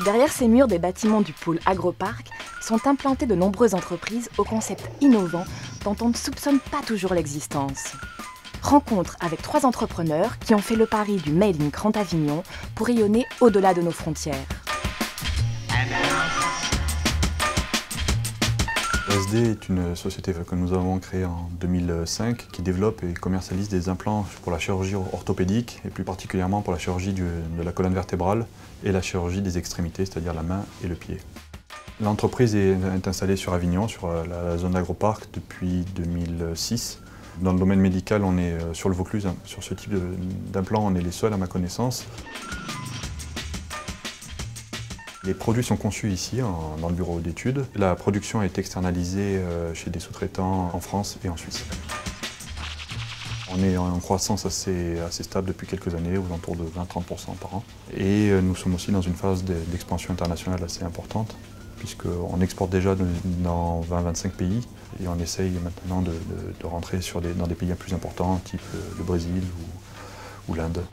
Derrière ces murs des bâtiments du pôle Agroparc sont implantées de nombreuses entreprises au concept innovant dont on ne soupçonne pas toujours l'existence. Rencontre avec 3 entrepreneurs qui ont fait le pari du Made in Grand Avignon pour rayonner au-delà de nos frontières. SD est une société que nous avons créée en 2005 qui développe et commercialise des implants pour la chirurgie orthopédique et plus particulièrement pour la chirurgie de la colonne vertébrale et la chirurgie des extrémités, c'est-à-dire la main et le pied. L'entreprise est installée sur Avignon, sur la zone d'Agroparc depuis 2006. Dans le domaine médical, on est sur le Vaucluse, sur ce type d'implant, on est les seuls à ma connaissance. Les produits sont conçus ici, dans le bureau d'études. La production est externalisée chez des sous-traitants en France et en Suisse. On est en croissance assez stable depuis quelques années, aux alentours de 20-30% par an. Et nous sommes aussi dans une phase d'expansion internationale assez importante, puisqu'on exporte déjà dans 20-25 pays et on essaye maintenant de rentrer dans des pays plus importants, type le Brésil ou l'Inde.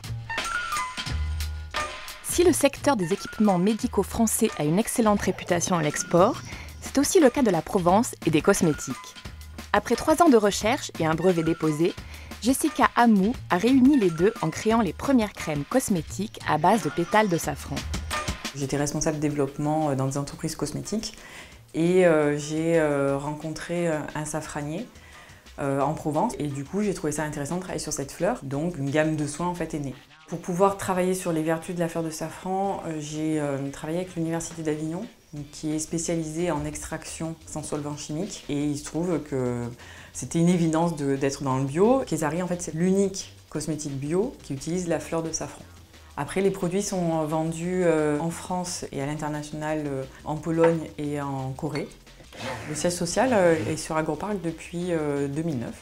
Si le secteur des équipements médicaux français a une excellente réputation à l'export, c'est aussi le cas de la Provence et des cosmétiques. Après 3 ans de recherche et un brevet déposé, Jessica Amou a réuni les deux en créant les premières crèmes cosmétiques à base de pétales de safran. J'étais responsable développement dans des entreprises cosmétiques et j'ai rencontré un safranier en Provence et du coup j'ai trouvé ça intéressant de travailler sur cette fleur, donc une gamme de soins en fait est née. Pour pouvoir travailler sur les vertus de la fleur de safran, j'ai travaillé avec l'Université d'Avignon qui est spécialisée en extraction sans solvant chimique et il se trouve que c'était une évidence d'être dans le bio. Kesari en fait c'est l'unique cosmétique bio qui utilise la fleur de safran. Après les produits sont vendus en France et à l'international, en Pologne et en Corée. Le siège social est sur Agroparc depuis 2009.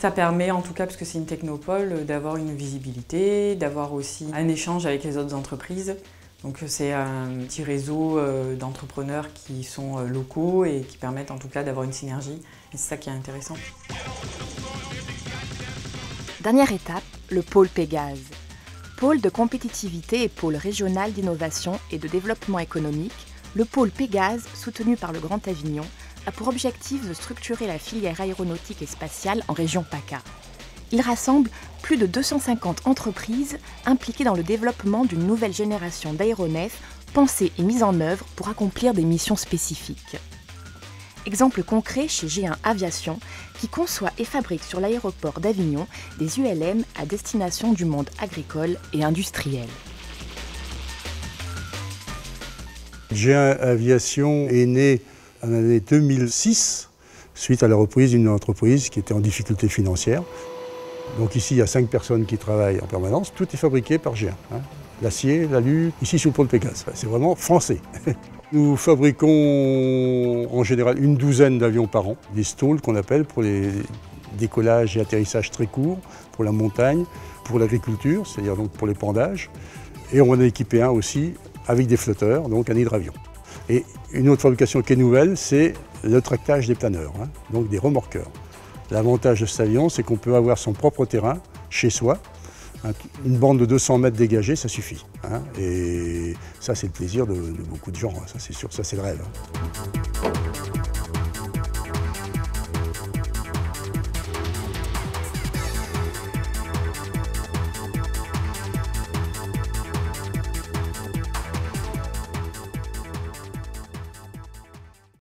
Ça permet en tout cas, parce que c'est une technopole, d'avoir une visibilité, d'avoir aussi un échange avec les autres entreprises. Donc c'est un petit réseau d'entrepreneurs qui sont locaux et qui permettent en tout cas d'avoir une synergie. Et c'est ça qui est intéressant. Dernière étape, le pôle Pégase. Pôle de compétitivité et pôle régional d'innovation et de développement économique, le pôle Pégase, soutenu par le Grand Avignon, a pour objectif de structurer la filière aéronautique et spatiale en région PACA. Il rassemble plus de 250 entreprises impliquées dans le développement d'une nouvelle génération d'aéronefs pensées et mises en œuvre pour accomplir des missions spécifiques. Exemple concret chez G1 Aviation, qui conçoit et fabrique sur l'aéroport d'Avignon des ULM à destination du monde agricole et industriel. G1 Aviation est né en l'année 2006, suite à la reprise d'une entreprise qui était en difficulté financière. Donc ici, il y a 5 personnes qui travaillent en permanence. Tout est fabriqué par G1. L'acier, l'alu, ici sur le pôle Pégase. C'est vraiment français. Nous fabriquons en général une douzaine d'avions par an, des stalls qu'on appelle pour les décollages et atterrissages très courts, pour la montagne, pour l'agriculture, c'est-à-dire donc pour les pendages. Et on en a équipé un aussi avec des flotteurs, donc un hydravion. Et une autre fabrication qui est nouvelle, c'est le tractage des planeurs, donc des remorqueurs. L'avantage de cet avion, c'est qu'on peut avoir son propre terrain chez soi. Une bande de 200 mètres dégagée, ça suffit. Et ça, c'est le plaisir de beaucoup de gens, ça c'est sûr, ça c'est le rêve.